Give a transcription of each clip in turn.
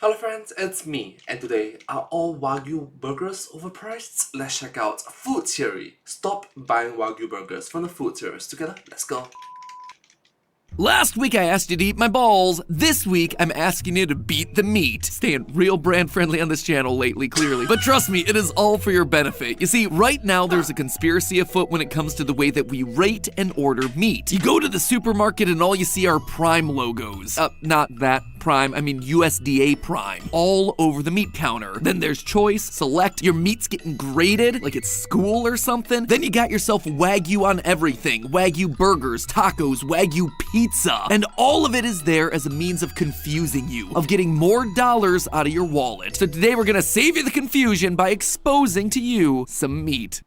Hello friends, it's me, and today, are all Wagyu burgers overpriced? Let's check out food theory. Stop buying Wagyu burgers from the food theorists. Together, let's go. Last week I asked you to eat my balls. This week I'm asking you to beat the meat. Staying real brand friendly on this channel lately, clearly. But trust me, it is all for your benefit. You see, right now there's a conspiracy afoot when it comes to the way that we rate and order meat. You go to the supermarket and all you see are Prime logos. Not that Prime, I mean USDA Prime. All over the meat counter. Then there's choice, select, your meat's getting graded like it's school or something. Then you got yourself Wagyu on everything. Wagyu burgers, tacos, Wagyu pizza. And all of it is there as a means of confusing you, of getting more dollars out of your wallet. So today we're gonna save you the confusion by exposing to you some meat.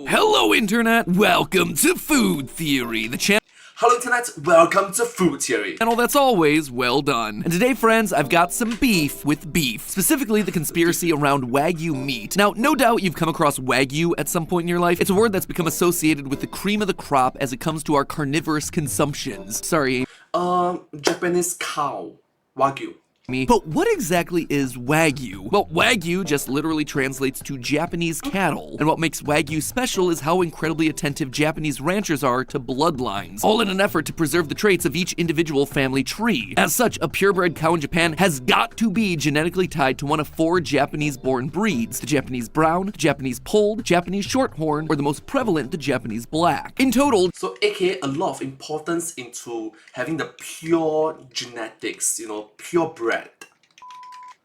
Hello Internet, welcome to Food Theory, the channel. Hello Internet, welcome to Food Theory. That's always well done. And today, friends, I've got some beef with beef, specifically the conspiracy around Wagyu meat. Now, no doubt you've come across Wagyu at some point in your life. It's a word that's become associated with the cream of the crop as it comes to our carnivorous consumptions. Sorry. Japanese cow. Wagyu. But what exactly is Wagyu? Well, Wagyu just literally translates to Japanese cattle, and what makes Wagyu special is how incredibly attentive Japanese ranchers are to bloodlines, all in an effort to preserve the traits of each individual family tree. As such, a purebred cow in Japan has got to be genetically tied to one of 4 Japanese-born breeds: the Japanese brown, the Japanese polled, the Japanese shorthorn, or the most prevalent, the Japanese black. In total, so aka a lot of importance into having the pure genetics, purebred.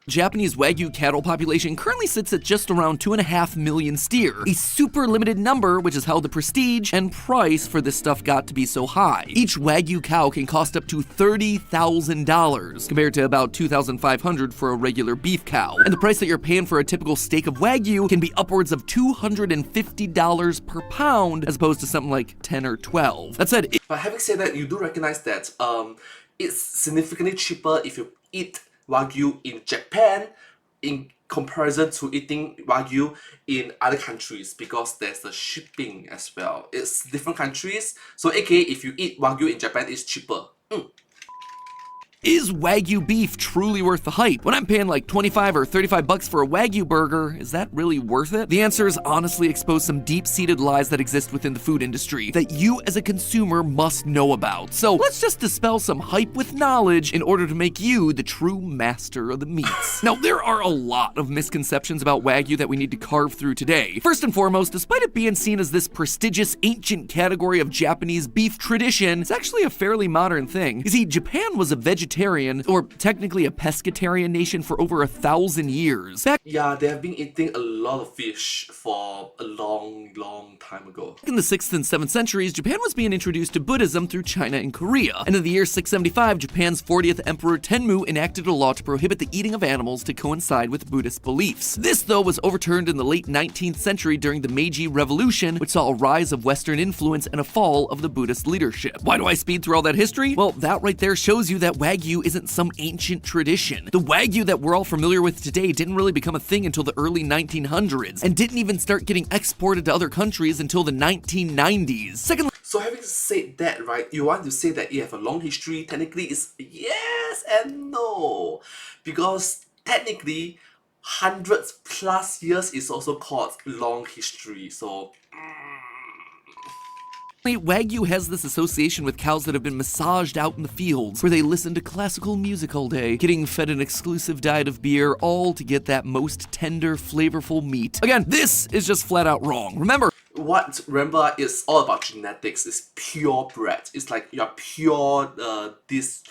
Japanese Wagyu cattle population currently sits at just around 2.5 million steer, a super limited number, which is how the prestige and price for this stuff got to be so high. Each Wagyu cow can cost up to $30,000, compared to about $2,500 for a regular beef cow. And the price that you're paying for a typical steak of Wagyu can be upwards of $250 per pound, as opposed to something like 10 or 12. That said, but having said that, you do recognize that it's significantly cheaper if you eat Wagyu in Japan in comparison to eating Wagyu in other countries, because there's the shipping as well. It's different countries, so aka if you eat Wagyu in Japan, it's cheaper. Is Wagyu beef truly worth the hype? When I'm paying like 25 or 35 bucks for a Wagyu burger, is that really worth it? The answer is honestly expose some deep-seated lies that exist within the food industry that you as a consumer must know about. So let's just dispel some hype with knowledge in order to make you the true master of the meats. Now, there are a lot of misconceptions about Wagyu that we need to carve through today. First and foremost, despite it being seen as this prestigious ancient category of Japanese beef tradition, it's actually a fairly modern thing. You see, Japan was a vegetarian, or technically a pescatarian nation for over 1,000 years. Yeah, they have been eating a lot of fish for a long time ago. In the 6th and 7th centuries, Japan was being introduced to Buddhism through China and Korea. And in the year 675, Japan's 40th Emperor Tenmu enacted a law to prohibit the eating of animals to coincide with Buddhist beliefs. This, though, was overturned in the late 19th century during the Meiji Revolution, which saw a rise of Western influence and a fall of the Buddhist leadership. Why do I speed through all that history? Well, that right there shows you that Wagyu isn't some ancient tradition. The Wagyu that we're all familiar with today didn't really become a thing until the early 1900s, and didn't even start getting exported to other countries until the 1990s. Secondly, so having said that, right, you want to say that you have a long history? Technically, it's yes and no, because technically, hundreds plus years is also called long history. So. Wagyu has this association with cows that have been massaged out in the fields, where they listen to classical music all day, getting fed an exclusive diet of beer, all to get that most tender, flavorful meat. Again, this is just flat out wrong. Remember, It's all about genetics. It's purebred. It's like you're pure, this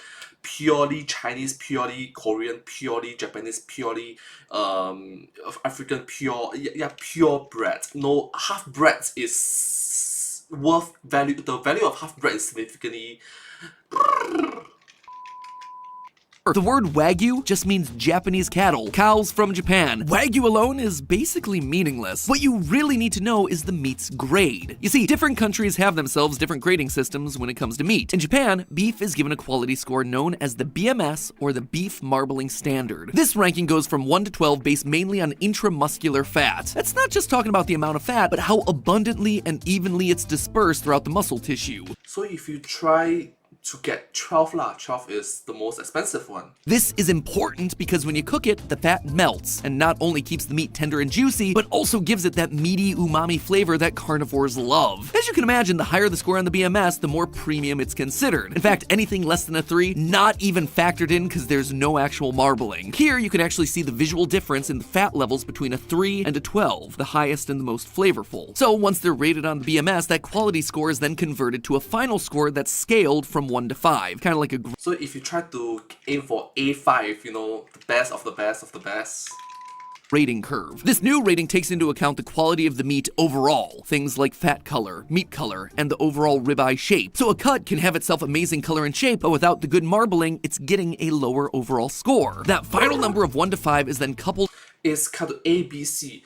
purely Chinese, purely Korean, purely Japanese, purely African, purebred. No, half-bred is worth value. The value of half-bred is significantly. The word Wagyu just means Japanese cattle, cows from Japan. Wagyu alone is basically meaningless. What you really need to know is the meat's grade. You see, different countries have themselves different grading systems when it comes to meat. In Japan, beef is given a quality score known as the BMS, or the Beef Marbling Standard. This ranking goes from 1 to 12 based mainly on intramuscular fat. That's not just talking about the amount of fat, but how abundantly and evenly it's dispersed throughout the muscle tissue. So if you try to get 12 lah. 12 is the most expensive one. This is important because when you cook it, the fat melts and not only keeps the meat tender and juicy, but also gives it that meaty umami flavor that carnivores love. As you can imagine, the higher the score on the BMS, the more premium it's considered. In fact, anything less than a 3, not even factored in because there's no actual marbling. Here, you can actually see the visual difference in the fat levels between a 3 and a 12, the highest and the most flavorful. So once they're rated on the BMS, that quality score is then converted to a final score that's scaled from 1 to 5, kind of like a. So if you try to aim for A5, you know, the best of the best of the best. Rating curve. This new rating takes into account the quality of the meat overall, things like fat color, meat color, and the overall ribeye shape. So a cut can have itself amazing color and shape, but without the good marbling, it's getting a lower overall score. That final number of 1 to 5 is then coupled. It's cut to A, B, C.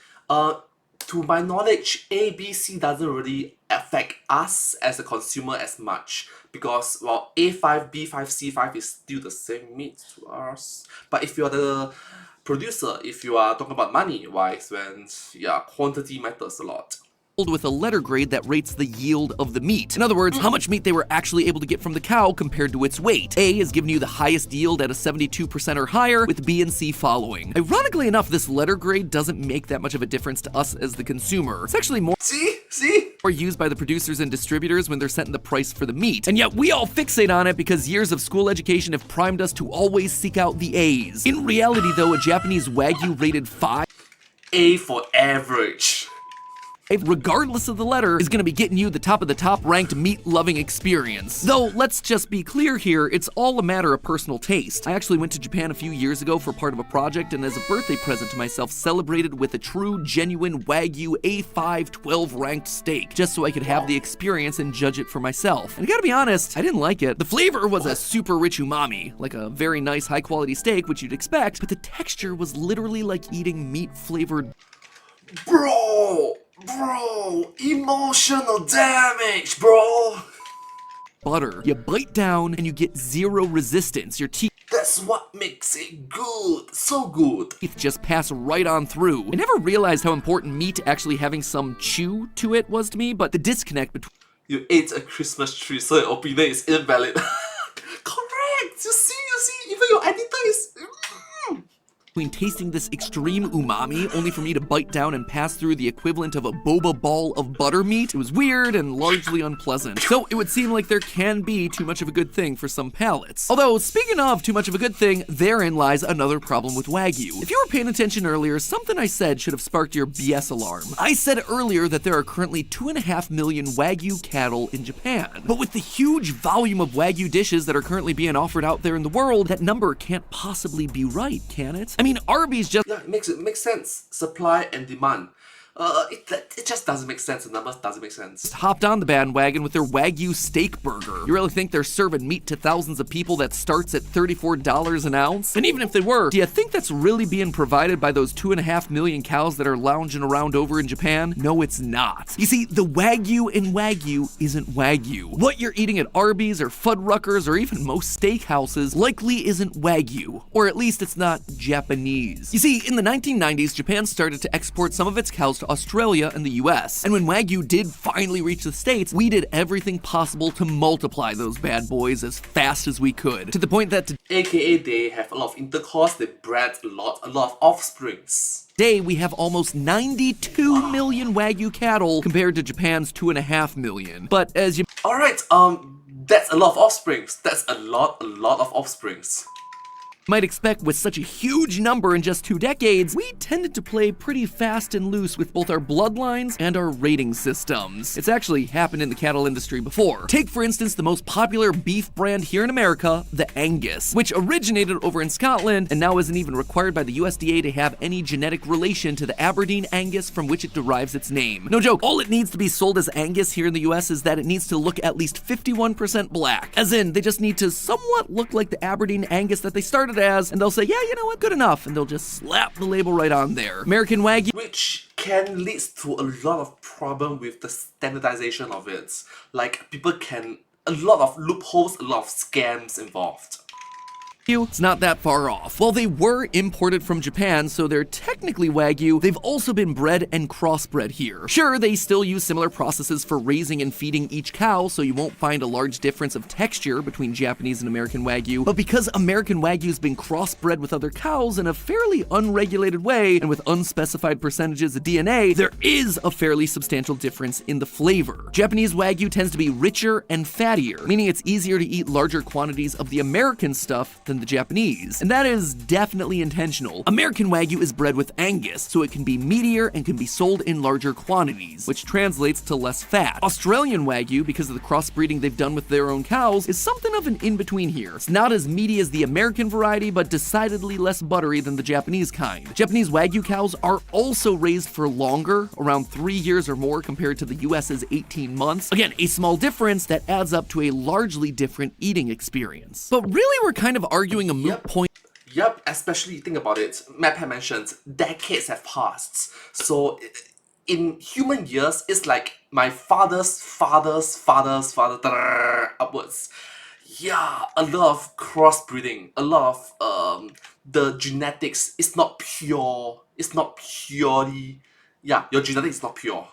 To my knowledge, A, B, C doesn't really affect us as a consumer as much because, well, A5, B5, C5 is still the same meat to us. But if you're the producer, if you are talking about money-wise, then yeah, quantity matters a lot. With a letter grade that rates the yield of the meat. In other words, how much meat they were actually able to get from the cow compared to its weight. A is giving you the highest yield at a 72% or higher, with B and C following. Ironically enough, this letter grade doesn't make that much of a difference to us as the consumer. It's actually more used by the producers and distributors when they're setting the price for the meat. And yet we all fixate on it because years of school education have primed us to always seek out the A's. In reality though, a Japanese Wagyu rated 5, A for average, regardless of the letter, is going to be getting you the top of the top ranked meat-loving experience. Though, let's just be clear here, it's all a matter of personal taste. I actually went to Japan a few years ago for part of a project, and as a birthday present to myself, celebrated with a true, genuine Wagyu A5 12 ranked steak, just so I could have the experience and judge it for myself. And I gotta be honest, I didn't like it. The flavor was a super rich umami, like a very nice high-quality steak, which you'd expect, but the texture was literally like eating meat-flavored. Bro, emotional damage, bro. Butter. You bite down and you get zero resistance. Your teeth That's what makes it good, so good. just pass right on through. I never realized how important meat actually having some chew to it was to me, but the disconnect between You ate a Christmas tree, so your opinion is invalid. Correct. You see, even your editor is. tasting this extreme umami only for me to bite down and pass through the equivalent of a boba ball of butter meat. It was weird and largely unpleasant. So it would seem like there can be too much of a good thing for some palates. Although, speaking of too much of a good thing, therein lies another problem with Wagyu. If you were paying attention earlier, something I said should have sparked your BS alarm. I said earlier that there are currently 2.5 million Wagyu cattle in Japan. But with the huge volume of Wagyu dishes that are currently being offered out there in the world, that number can't possibly be right, can it? I mean, Arby's just Yeah, it makes sense. Supply and demand. It just doesn't make sense. The numbers doesn't make sense. hopped on the bandwagon with their Wagyu steak burger. You really think they're serving meat to thousands of people that starts at $34 an ounce? And even if they were, do you think that's really being provided by those 2.5 million cows that are lounging around over in Japan? No, it's not. You see, the Wagyu in Wagyu isn't Wagyu. What you're eating at Arby's or Fuddruckers or even most steakhouses likely isn't Wagyu, or at least it's not Japanese. You see, in the 1990s, Japan started to export some of its cows to Australia and the US. And when Wagyu did finally reach the States, we did everything possible to multiply those bad boys as fast as we could. To the point that AKA they have a lot of intercourse, they bred a lot of offsprings. today we have almost 92 million Wagyu cattle compared to Japan's 2.5 million. But as you Alright, that's a lot of offsprings. That's a lot of offsprings. might expect, with such a huge number in just 2 decades, we tended to play pretty fast and loose with both our bloodlines and our rating systems. It's actually happened in the cattle industry before. Take, for instance, the most popular beef brand here in America, the Angus, which originated over in Scotland and now isn't even required by the USDA to have any genetic relation to the Aberdeen Angus from which it derives its name. No joke, all it needs to be sold as Angus here in the US is that it needs to look at least 51% black. As in, they just need to somewhat look like the Aberdeen Angus that they started as, and they'll say, yeah, you know what, good enough, and they'll just slap the label right on there. American Wagyu, Which can lead to a lot of problem with the standardization of it. Like, a lot of loopholes, a lot of scams involved. It's not that far off. While they were imported from Japan, so they're technically Wagyu, they've also been bred and crossbred here. Sure, they still use similar processes for raising and feeding each cow, so you won't find a large difference of texture between Japanese and American Wagyu, but because American Wagyu's been crossbred with other cows in a fairly unregulated way and with unspecified percentages of DNA, there is a fairly substantial difference in the flavor. Japanese Wagyu tends to be richer and fattier, meaning it's easier to eat larger quantities of the American stuff than the Japanese, and that is definitely intentional. American Wagyu is bred with Angus, so it can be meatier and can be sold in larger quantities, which translates to less fat. Australian Wagyu, because of the crossbreeding they've done with their own cows, is something of an in-between here. It's not as meaty as the American variety, but decidedly less buttery than the Japanese kind. Japanese Wagyu cows are also raised for longer, around 3 years or more compared to the US's 18 months. Again, a small difference that adds up to a largely different eating experience. But really, we're kind of arguing a moot point. Yep, especially think about it. Mappa mentions decades have passed. So in human years, it's like my father's father upwards. Yeah, a lot of crossbreeding, a lot of the genetics is not pure. It's not purely. Yeah, your genetics is not pure.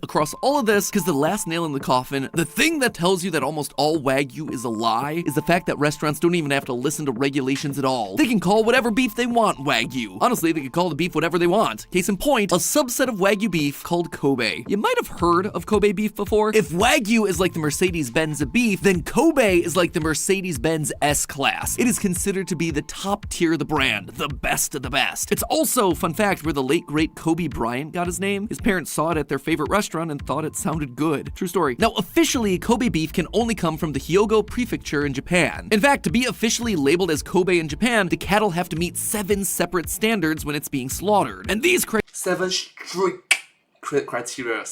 Across all of this, because the last nail in the coffin, the thing that tells you that almost all Wagyu is a lie is the fact that restaurants don't even have to listen to regulations at all. They can call whatever beef they want Wagyu. Honestly, they can call the beef whatever they want. Case in point, a subset of Wagyu beef called Kobe. You might have heard of Kobe beef before. If Wagyu is like the Mercedes-Benz of beef, then Kobe is like the Mercedes-Benz S-Class. It is considered to be the top tier of the brand, the best of the best. It's also, fun fact, where the late great Kobe Bryant got his name. His parents saw it at their favorite restaurant and thought it sounded good. True story. Now, officially, Kobe beef can only come from the Hyogo Prefecture in Japan. In fact, to be officially labeled as Kobe in Japan, the cattle have to meet 7 separate standards when it's being slaughtered. And these 7 strict criteria.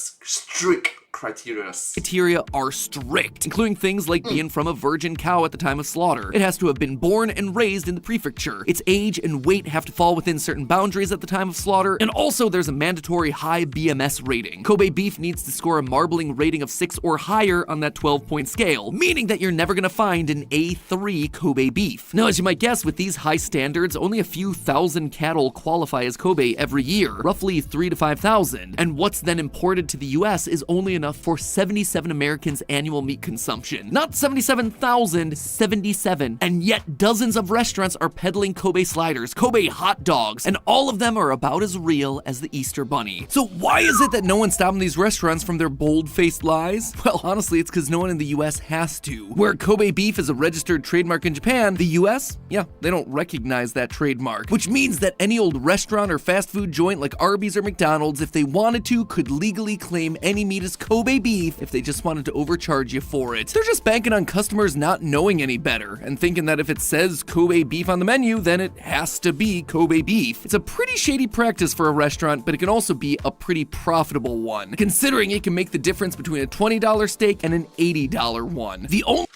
Criteria are strict, including things like being from a virgin cow at the time of slaughter. It has to have been born and raised in the prefecture. Its age and weight have to fall within certain boundaries at the time of slaughter, and also there's a mandatory high BMS rating. Kobe beef needs to score a marbling rating of 6 or higher on that 12-point scale, meaning that you're never gonna find an A3 Kobe beef. Now, as you might guess, with these high standards, only a few thousand cattle qualify as Kobe every year, roughly 3,000 to 5,000, and what's then imported to the US is only enough for 77 Americans' annual meat consumption. Not 77,000, 77. And yet dozens of restaurants are peddling Kobe sliders, Kobe hot dogs, and all of them are about as real as the Easter Bunny. So why is it that no one's stopping these restaurants from their bold-faced lies? Well, honestly, it's because no one in the US has to. Where Kobe beef is a registered trademark in Japan, the US, yeah, they don't recognize that trademark, which means that any old restaurant or fast food joint like Arby's or McDonald's, if they wanted to, could legally claim any meat as Kobe beef if they just wanted to overcharge you for it. They're just banking on customers not knowing any better and thinking that if it says Kobe beef on the menu, then it has to be Kobe beef. It's a pretty shady practice for a restaurant, but it can also be a pretty profitable one, considering it can make the difference between a $20 steak and an $80 one. The only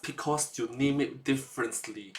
Because you name it differently.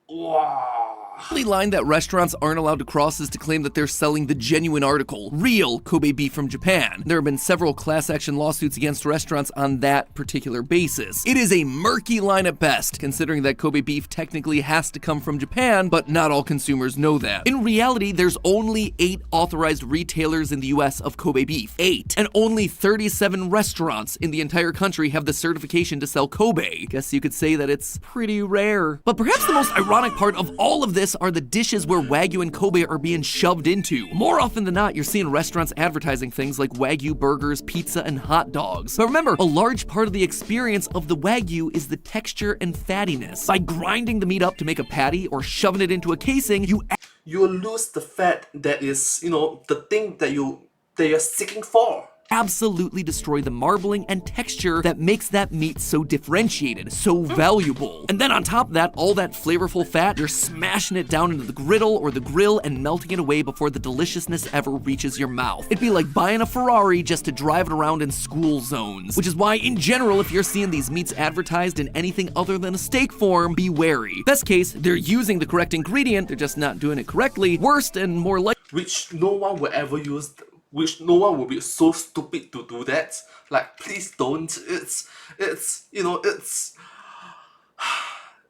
Wow. The only line that restaurants aren't allowed to cross is to claim that they're selling the genuine article, real Kobe beef from Japan. There have been several class action lawsuits against restaurants on that particular basis. It is a murky line at best, considering that Kobe beef technically has to come from Japan, but not all consumers know that. In reality, there's only 8 authorized retailers in the US of Kobe beef. 8. And only 37 restaurants in the entire country have the certification to sell Kobe. Guess you could say that it's pretty rare. But perhaps the most ironic part of all of this are the dishes where Wagyu and Kobe are being shoved into. More often than not, you're seeing restaurants advertising things like Wagyu burgers, pizza, and hot dogs. But remember, a large part of the experience of the Wagyu is the texture and fattiness. By grinding the meat up to make a patty or shoving it into a casing, you lose the fat that is, the thing that you're seeking for. Absolutely destroy the marbling and texture that makes that meat so differentiated, so valuable. And then on top of that, all that flavorful fat, you're smashing it down into the griddle or the grill and melting it away before the deliciousness ever reaches your mouth. It'd be like buying a Ferrari just to drive it around in school zones. Which is why, in general, if you're seeing these meats advertised in anything other than a steak form, be wary. Best case, they're using the correct ingredient, they're just not doing it correctly. Worst and more likely, which no one will ever use, which no one will be so stupid to do that. Like, please don't. It's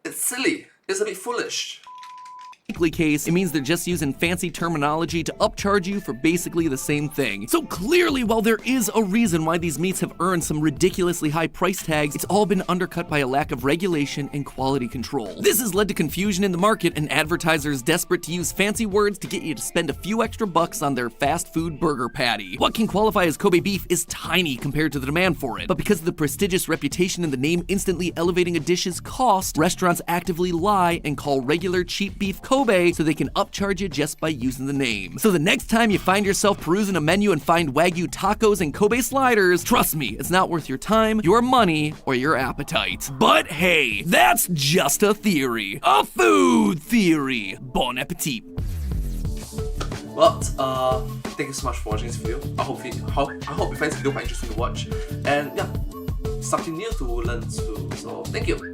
It's silly. It's a bit foolish. Case, it means they're just using fancy terminology to upcharge you for basically the same thing. So clearly, while there is a reason why these meats have earned some ridiculously high price tags, it's all been undercut by a lack of regulation and quality control. This has led to confusion in the market and advertisers desperate to use fancy words to get you to spend a few extra bucks on their fast food burger patty. What can qualify as Kobe beef is tiny compared to the demand for it, but because of the prestigious reputation and the name instantly elevating a dish's cost, restaurants actively lie and call regular cheap beef Kobe so they can upcharge you just by using the name. So the next time you find yourself perusing a menu and find Wagyu tacos and Kobe sliders, trust me, it's not worth your time, your money, or your appetite. But hey, that's just a theory. A food theory. Bon appetit. Well, thank you so much for watching this video. I hope you find this video quite interesting to watch. And yeah, something new to learn too. So thank you.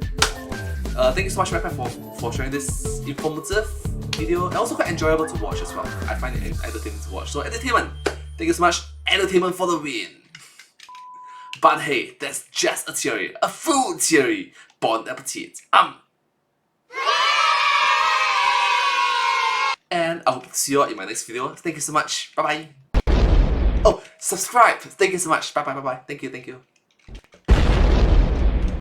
Thank you so much, MacPie, for sharing this informative video and also quite enjoyable to watch as well. I find it entertaining to watch. So entertainment, thank you so much. Entertainment for the win. But hey, that's just a theory, a food theory. Bon appetit. And I hope to see you all in my next video. Thank you so much. Bye bye. Oh, subscribe. Thank you so much. Bye bye. Thank you.